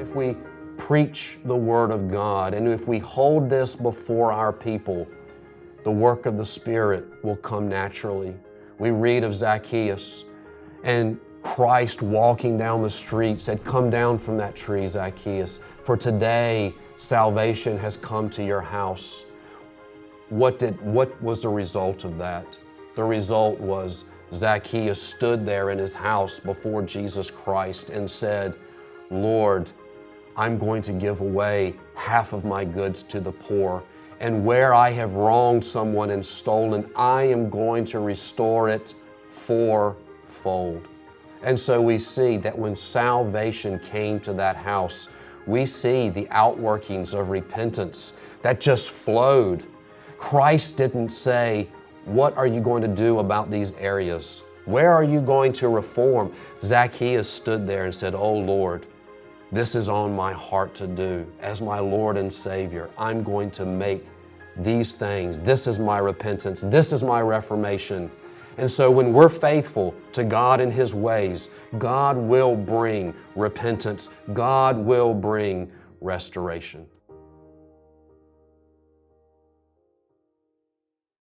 If we preach the Word of God and if we hold this before our people, the work of the Spirit will come naturally. We read of Zacchaeus and Christ walking down the street said, "Come down from that tree, Zacchaeus, for today salvation has come to your house." What was the result of that? The result was Zacchaeus stood there in his house before Jesus Christ and said, "Lord, I'm going to give away half of my goods to the poor. And where I have wronged someone and stolen, I am going to restore it fourfold." And so we see that when salvation came to that house, we see the outworkings of repentance that just flowed. Christ didn't say, "What are you going to do about these areas? Where are you going to reform?" Zacchaeus stood there and said, "Oh Lord, this is on my heart to do. As my Lord and Savior, I'm going to make these things. This is my repentance. This is my reformation." And so when we're faithful to God and His ways, God will bring repentance. God will bring restoration.